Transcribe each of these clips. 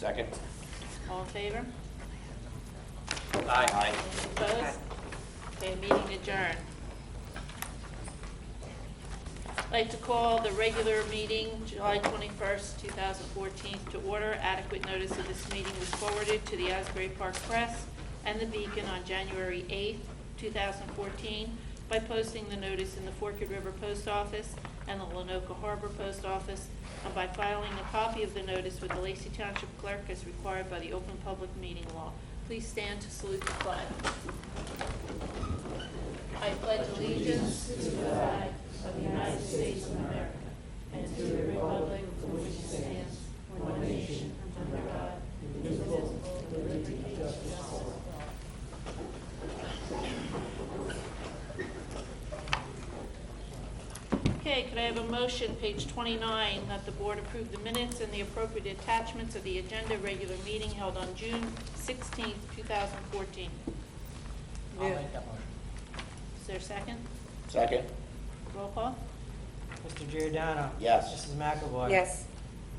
Second. All in favor? Aye. Opposed? Okay, meeting adjourned. I'd like to call the regular meeting, July 21st, 2014, to order. Adequate notice of this meeting was forwarded to the Asbury Park Press and the Beacon on January 8th, 2014, by posting the notice in the Forked River Post Office and the Lenoka Harbor Post Office, and by filing a copy of the notice with the Lacey Township Clerk as required by the Open Public Meeting Law. Please stand to salute the flag. I pledge allegiance to the flag of the United States of America and to the republic for which it stands, one nation, under God, indivisible, with liberty and justice for all. Okay, could I have a motion, page 29, that the board approve the minutes and the appropriate attachments of the agenda regular meeting held on June 16th, 2014? I'll make that motion. Is there a second? Second. Roll call? Mr. Giordano. Yes. Mrs. McAvoy. Yes.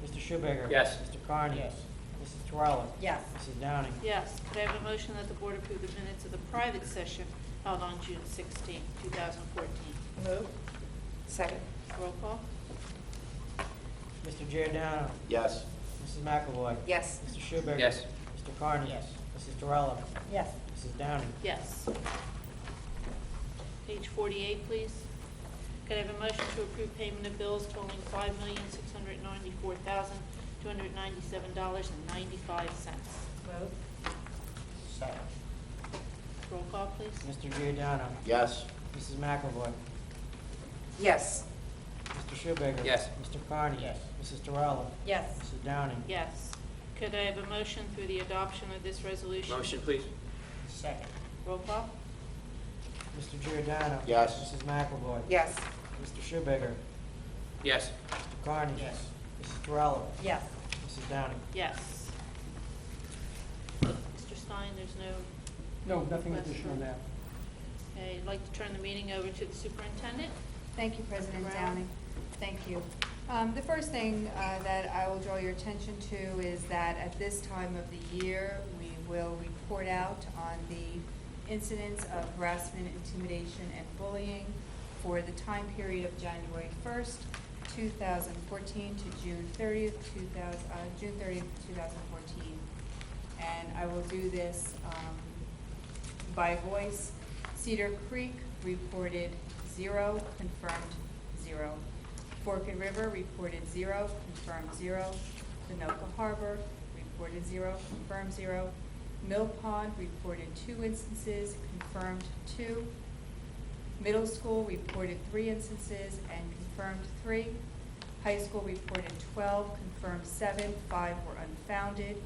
Mr. Schubager. Yes. Mr. Carney. Yes. Mrs. Terrell. Yes. Mrs. Downing. Yes. Could I have a motion that the board approve the minutes of the private session held on June 16th, 2014? Move. Second. Roll call? Mr. Giordano. Yes. Mrs. McAvoy. Yes. Mr. Schubager. Yes. Mr. Carney. Yes. Mrs. Terrell. Yes. Mrs. Downing. Yes. Page 48, please. Could I have a motion to approve payment of bills totaling $5,694,297.95? Move. Second. Roll call, please. Mr. Giordano. Yes. Mrs. McAvoy. Yes. Mr. Schubager. Yes. Mr. Carney. Yes. Mrs. Terrell. Yes. Mrs. Downing. Yes. Could I have a motion through the adoption of this resolution? Motion, please. Second. Roll call? Mr. Giordano. Yes. Mrs. McAvoy. Yes. Mr. Schubager. Yes. Mr. Carney. Yes. Mrs. Terrell. Yes. Mrs. Downing. Yes. Mr. Stein, there's no... No, nothing Request additional for- now. Okay, I'd like to turn the meeting over to the superintendent. Thank you, President Brown. Downing. Thank you. The first thing that I will draw your attention to is that at this time of the year, we will report out on the incidents of harassment, intimidation, and bullying for the time period of January 1st, 2014 to June 30th, 2014. And I will do this by voice. Cedar Creek reported 0, confirmed 0. Forked River reported 0, confirmed 0. Lenoka Harbor reported 0, confirmed 0. Mill Pond reported 2 instances, confirmed 2. Middle School reported 3 instances and confirmed 3. High School reported 12, confirmed 7, 5 were unfounded,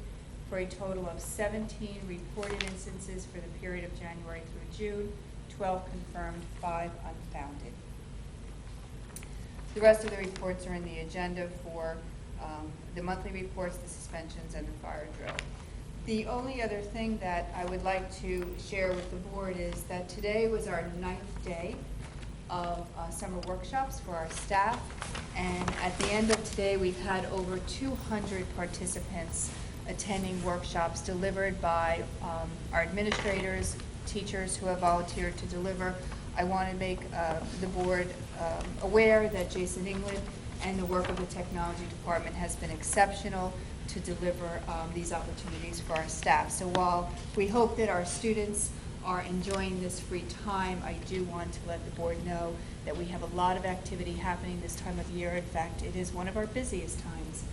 for a total of 17 reported instances for the period of January through June, 12 confirmed, 5 unfounded. The rest of the reports are in the agenda for the monthly reports, the suspensions, and the fire drill. The only other thing that I would like to share with the board is that today was our 9th day of summer workshops for our staff, and at the end of today we've had over 200 participants attending workshops delivered by our administrators, teachers who have volunteered to deliver. I want to make the board aware that Jason England and the work of the technology department has been exceptional to deliver these opportunities for our staff. So while we hope that our students are enjoying this free time, I do want to let the board know that we have a lot of activity happening this time of year. In fact, it is one of our busiest times.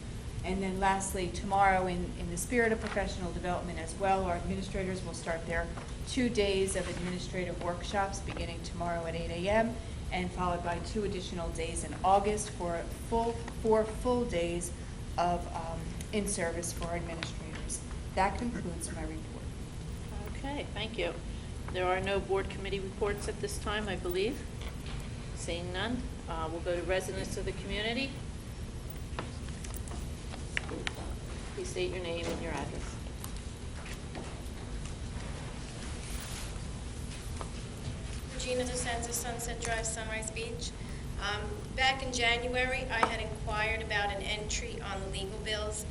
And then lastly, tomorrow, in the spirit of professional development as well, our administrators will start their 2 days of administrative workshops beginning tomorrow at 8 a.m. and followed by 2 additional days in August for 4 full days of in-service for our administrators. That concludes my report. Okay, thank you. There are no board committee reports at this time, I believe. Seeing none, we'll go to residents of the community. Please state your name and your address. Regina DeSenza, Sunset Drive, Sunrise Beach. Back in January, I had inquired about an entry on the legal bills,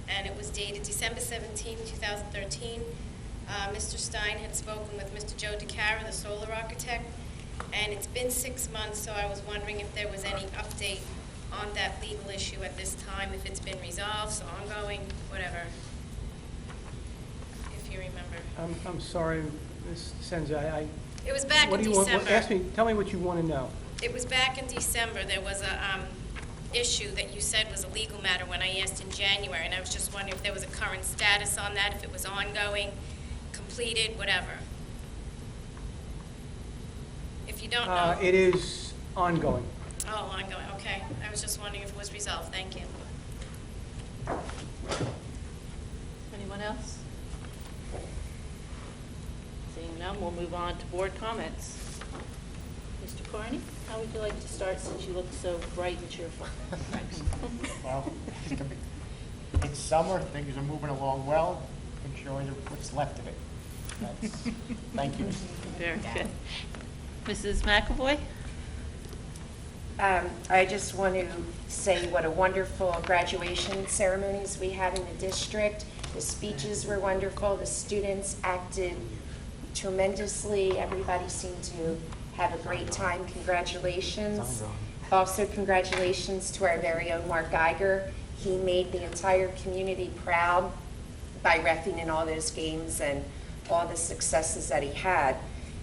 and it was dated December 17, 2013. Mr. Stein had spoken with Mr. Joe DeCara, the solar architect, and it's been 6 months, so I was wondering if there was any update on that legal issue at this time, if it's been resolved, so ongoing, whatever, if you remember. I'm sorry, Ms. Senza, It was back what in do you want, December. tell me what you want to know. It was back in December. There was a issue that you said was a legal matter when I asked in January, and I was just wondering if there was a current status on that, if it was ongoing, completed, whatever. If you don't know. It is ongoing. Oh, ongoing, okay. I was just wondering if it was resolved. Thank you. Anyone else? Seeing none, we'll move on to board comments. Mr. Carney, how would you like to start since you look so bright and cheerful? Well, it's summer, things are moving along well, enjoying what's left of it. Thank you. Very good. Mrs. McAvoy? I just want to say what a wonderful graduation ceremonies we had in the district. The speeches were wonderful. The students acted tremendously. Everybody seemed to have a great time. Congratulations. Also, congratulations to our very own Mark Geiger. He made the entire community proud by reffing in all those games and all the successes that he had.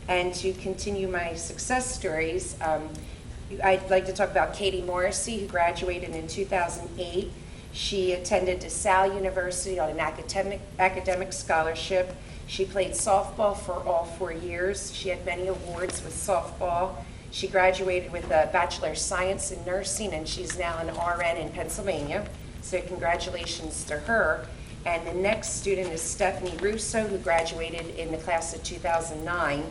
And to continue my success stories, I'd like to talk about Katie Morrissey, who graduated in 2008. She attended DeSalle University on an academic scholarship. She played softball for all 4 years. She had many awards with softball. She graduated with a Bachelor of Science in Nursing, and she's now an RN in Pennsylvania. So congratulations to her. And the next student is Stephanie Russo, who graduated in the class of 2009.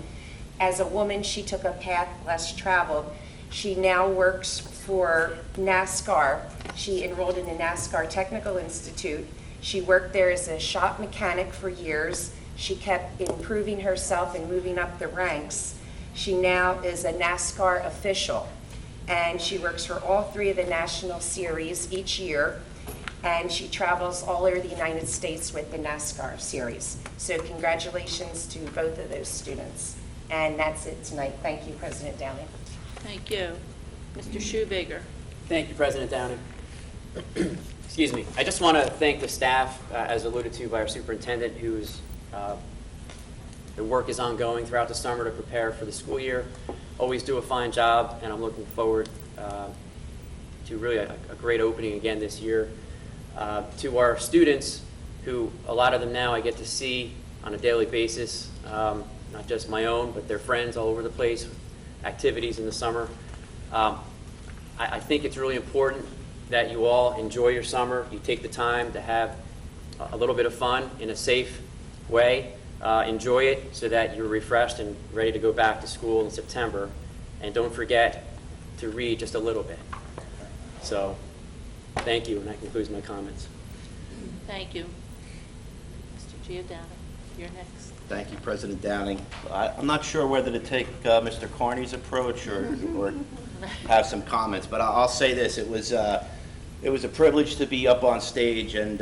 As a woman, she took a path less traveled. She now works for NASCAR. She enrolled in the NASCAR Technical Institute. She worked there as a shop mechanic for years. She kept improving herself and moving up the ranks. She now is a NASCAR official, and she works for all 3 of the national series each year, and she travels all over the United States with the NASCAR series. So congratulations to both of those students. And that's it tonight. Thank you, President Downing. Thank you. Mr. Shoemaker? Thank you, President Downing. Excuse me. I just want to thank the staff, as alluded to by our superintendent, whose the work is ongoing throughout the summer to prepare for the school year. Always do a fine job, and I'm looking forward to really a great opening again this year. To our students, who a lot of them now I get to see on a daily basis, not just my own, but their friends all over the place, activities in the summer. I think it's really important that you all enjoy your summer. You take the time to have a little bit of fun in a safe way. Enjoy it so that you're refreshed and ready to go back to school in September. And don't forget to read just a little bit. So, thank you, and that concludes my comments. Thank you. Mr. Giordano, you're next. Thank you, President Downing. I'm not sure whether to take Mr. Carney's approach or have some comments, but I'll say this. It was a privilege to be up on stage and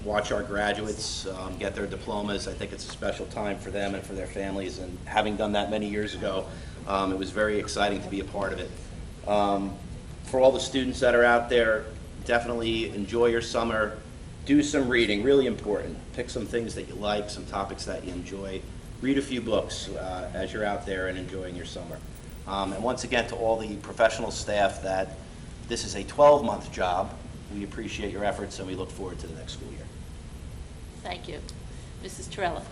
watch our graduates get their diplomas. I think it's a special time for them and for their families, and having done that many years ago, it was very exciting to be a part of it. For all the students that are out there, definitely enjoy your summer. Do some reading, really important. Pick some things that you like, some topics that you enjoy. Read a few books as you're out there and enjoying your summer. And once again, to all the professional staff, that this is a 12-month job. We appreciate your efforts, and we look forward to the next school year. Thank you. Mrs. Torella?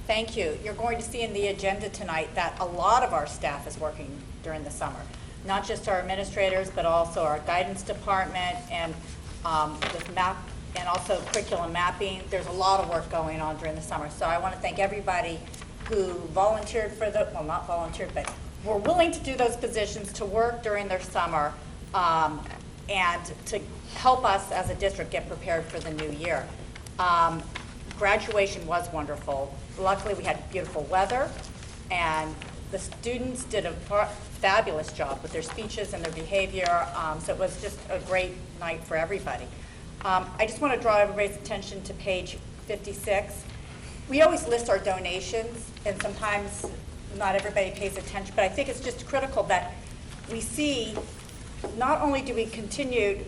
Thank you. You're going to see in the agenda tonight that a lot of our staff is working during the summer. Not just our administrators, but also our guidance department and with MAP and also curriculum mapping. There's a lot of work going on during the summer. So I want to thank everybody who volunteered for the, well, not volunteered, but were willing to do those positions to work during their summer and to help us as a district get prepared for the new year. Graduation was wonderful. Luckily, we had beautiful weather, and the students did a fabulous job with their speeches and their behavior, so it was just a great night for everybody. I just want to draw everybody's attention to page 56. We always list our donations, and sometimes not everybody pays attention, but I think it's just critical that we see, not only do we continue,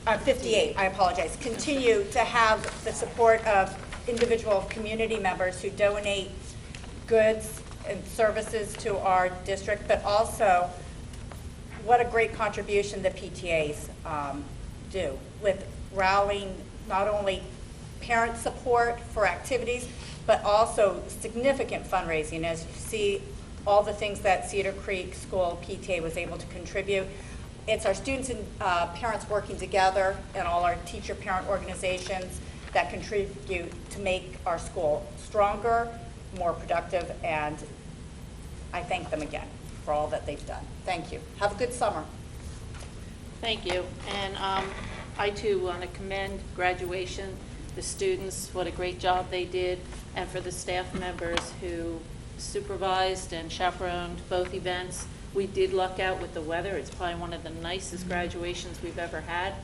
58, I apologize, continue to have the support of individual community members who donate goods and services to our district, but also what a great contribution the PTAs do with rallying not only parent support for activities, but also significant fundraising. As you see, all the things that Cedar Creek School PTA was able to contribute. It's our students and parents working together and all our teacher-parent organizations that contribute to make our school stronger, more productive, and I thank them again for all that they've done. Thank you. Have a good summer. Thank you. And I too want to commend graduation, the students, what a great job they did, and for the staff members who supervised and chaperoned both events. We did luck out with the weather. It's probably one of the nicest graduations we've ever had.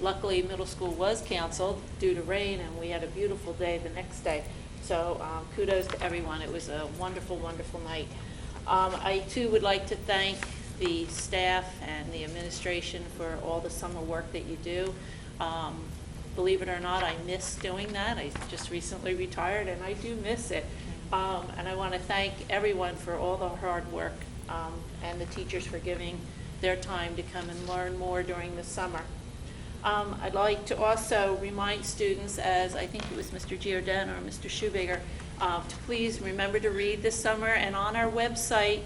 Luckily, middle school was canceled due to rain, and we had a beautiful day the next day. So kudos to everyone. It was a wonderful, wonderful night. I too would like to thank the staff and the administration for all the summer work that you do. Believe it or not, I miss doing that. I just recently retired, and I do miss it. And I want to thank everyone for all the hard work and the teachers for giving their time to come and learn more during the summer. I'd like to also remind students, as I think it was Mr. Giordano or Mr. Shoebaker, to please remember to read this summer. And on our website,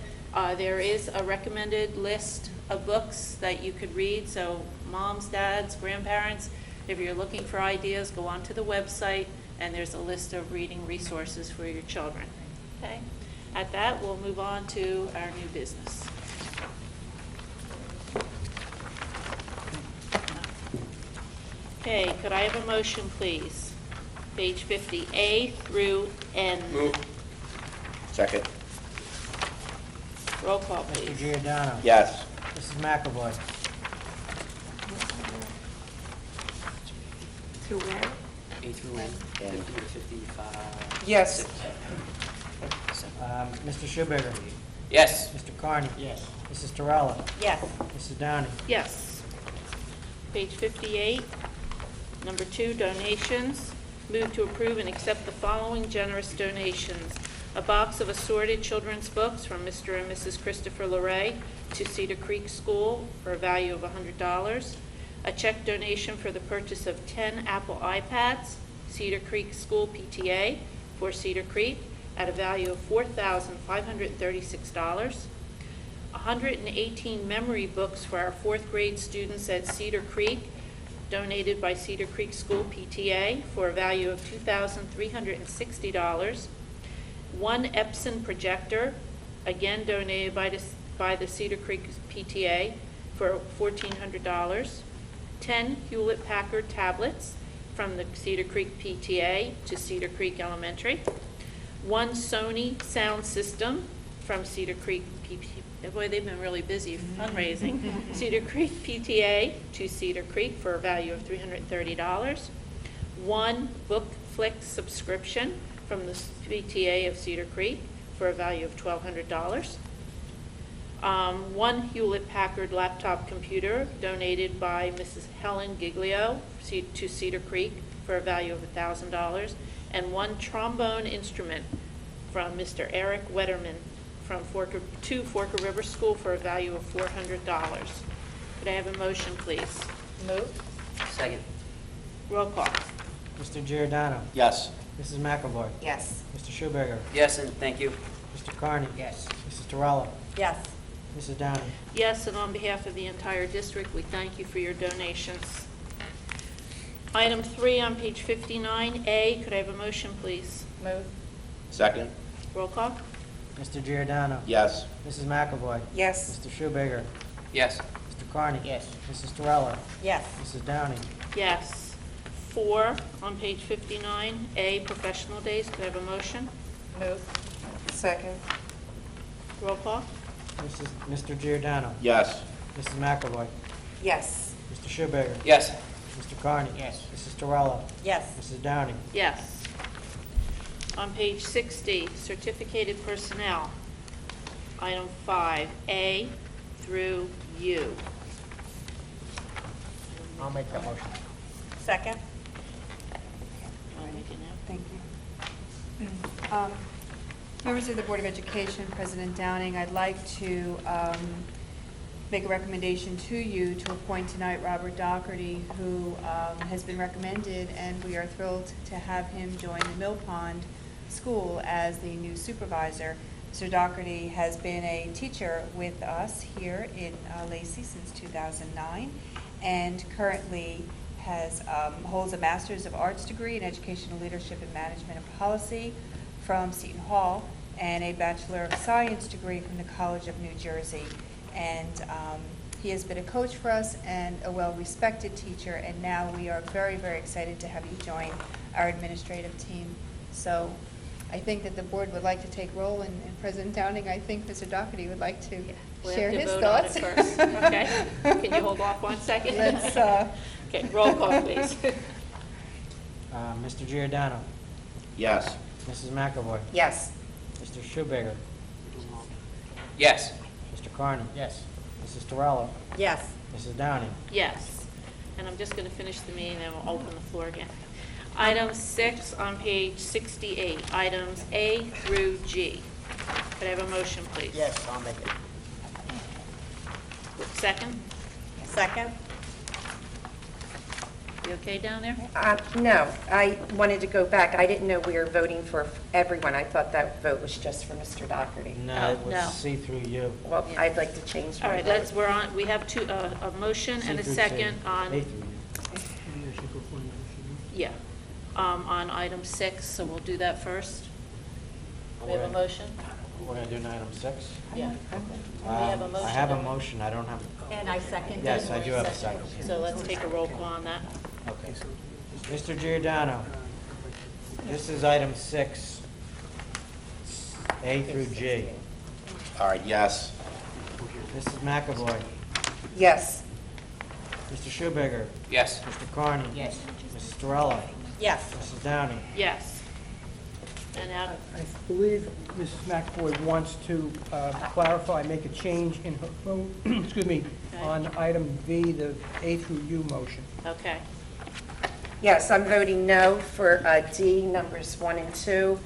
there is a recommended list of books that you could read. So moms, dads, grandparents, if you're looking for ideas, go onto the website, and there's a list of reading resources for your children. Okay? At that, we'll move on to our new business. Okay, could I have a motion, please? Page 50, A through N. Move. Second. Roll call, Mr. please. Giordano. Yes. Mrs. McAvoy. Through where? A through N, 50 to 55. Yes. Mr. Shoebaker. Yes. Mr. Carney. Yes. Mrs. Terrell. Yes. Mrs. Downing. Yes. Page 58, number 2, donations. Move to approve and accept the following generous donations. A box of assorted children's books from Mr. and Mrs. Christopher LeRae to Cedar Creek School for a value of $100. A check donation for the purchase of 10 Apple iPads, Cedar Creek School PTA for Cedar Creek at a value of $4,536. 118 memory books for our 4th grade students at Cedar Creek, donated by Cedar Creek School PTA for a value of $2,360. 1 Epson projector, again donated by the Cedar Creek PTA for $1,400. 10 Hewlett-Packard tablets from the Cedar Creek PTA to Cedar Creek Elementary. 1 Sony sound system from Cedar Creek PTA. Boy, they've been really busy fundraising. Cedar Creek PTA to Cedar Creek for a value of $330. 1 BookFlix subscription from the PTA of Cedar Creek for a value of $1,200. 1 Hewlett-Packard laptop computer donated by Mrs. Helen Giglio to Cedar Creek for a value of $1,000. And 1 trombone instrument from Mr. Eric Wetterman from Forker River School for a value of $400. Could I have a motion, please? Move. Second. Roll call. Mr. Giordano. Yes. Mrs. McAvoy. Yes. Mr. Shoebaker. Yes, and thank you. Mr. Carney. Yes. Mrs. Terrell. Yes. Mrs. Downing. Yes, and on behalf of the entire district, we thank you for your donations. Item 3 on page 59A, could I have a motion, please? Move. Second. Roll call. Mr. Giordano. Yes. Mrs. McAvoy. Yes. Mr. Shoebaker. Yes. Mr. Carney. Yes. Mrs. Terrell. Yes. Mrs. Downing. Yes. 4 on page 59A, professional days, could I have a motion? Move. Second. Roll call. Mr. Giordano. Yes. Mrs. McAvoy. Yes. Mr. Shoebaker. Yes. Mr. Carney? Yes. Mrs. Terrell? Yes. Mrs. Downing? Yes. On page 60, certificated personnel, item 5, A through U. I'll make that motion. Second? Want to make it now? Thank you. Members of the Board of Education, President Downing, I'd like to make a recommendation to you to appoint tonight Robert Doherty, who has been recommended, and we are thrilled to have him join the Mill Pond School as the new supervisor. Mr. Doherty has been a teacher with us here in Lacey since 2009, and currently holds a Master's of Arts degree in Educational Leadership and Management and Policy from Seton Hall, and a Bachelor of Science degree from the College of New Jersey. And he has been a coach for us and a well-respected teacher, and now we are very, very excited to have you join our administrative team. So I think that the board would like to take roll, and President Downing, I think Mr. Doherty would like to We'll share have to his vote on it thoughts. first, okay? Can you hold off 1 second? Let's, Okay, roll call, please. Mr. Giordano? Yes. Mrs. McAvoy? Yes. Mr. Schubager? Yes. Mr. Carney? Yes. Mrs. Terrell? Yes. Mrs. Downing? Yes. And I'm just going to finish the meeting, and we'll open the floor again. Item 6 on page 68, items A through G. Could I have a motion, please? Yes, I'll make it. Second? Second? You okay down there? No, I wanted to go back. I didn't know we were voting for everyone. I thought that vote was just for Mr. Doherty. No, it No. was C through U. Well, I'd like to change my All right, vote. we're on, we have a motion and a C through second C. on, A through U. yeah, on item 6, so we'll do that first. We have a motion? We're going to do item 6? Yeah. We have a motion. I have a motion, I don't have, And I second. yes, I do have a second. So let's take a roll call on that. Okay. Mr. Giordano, this is item 6, A through G. All right, yes. Mrs. McAvoy, Yes. Mr. Schubager, Yes. Mr. Carney. Yes. Mrs. Terrell, Yes. Mrs. Downing. Yes. And now, I believe Mrs. McAvoy wants to clarify, make a change in her vote, excuse me, Okay. on item V, the A through U motion. okay. Yes, I'm voting no for D, numbers 1 and 2.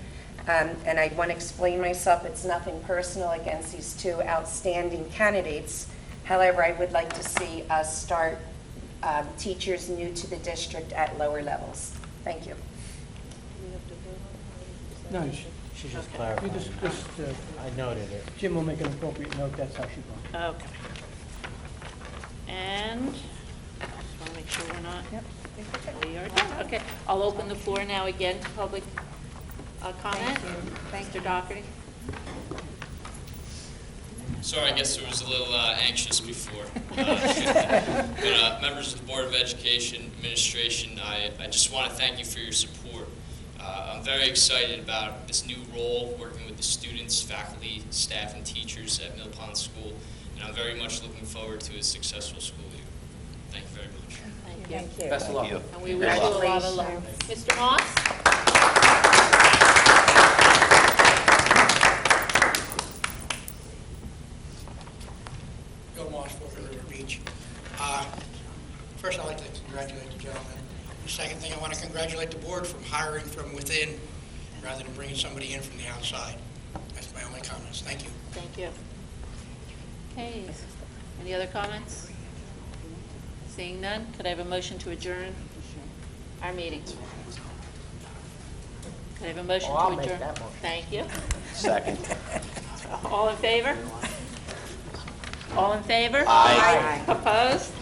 And I want to explain myself. It's nothing personal against these two outstanding candidates. However, I would like to see us start teachers new to the district at lower levels. Thank you. No, She just you clarified. just, I noted it. Jim will make an appropriate note, that's how she votes. Okay. And, just want to make sure we're not. We are done. Okay, I'll open the floor now again to public comment. Mr. Doherty. Sorry, I guess I was a little anxious before. But members of the Board of Education, administration, I just want to thank you for your support. I'm very excited about this new role, working with the students, faculty, staff, and teachers at Mill Pond School, and I'm very much looking forward to a successful school year. Thank you very much. Thank you. Thank you. Best of luck. Thank you. And we wish you a lot of luck. Mr. Moss? Bill Moss, Fort River Beach. First, I'd like to congratulate the gentleman. The second thing, I want to congratulate the board from hiring from within rather than bringing somebody in from the outside. That's my only comments. Thank you. Thank you. Okay, any other comments? Seeing none, could I have a motion to adjourn our meeting? Could I have a motion Oh, I'll to make adjourn? that motion. Thank you. Second. All in favor? All in favor? Aye. Opposed?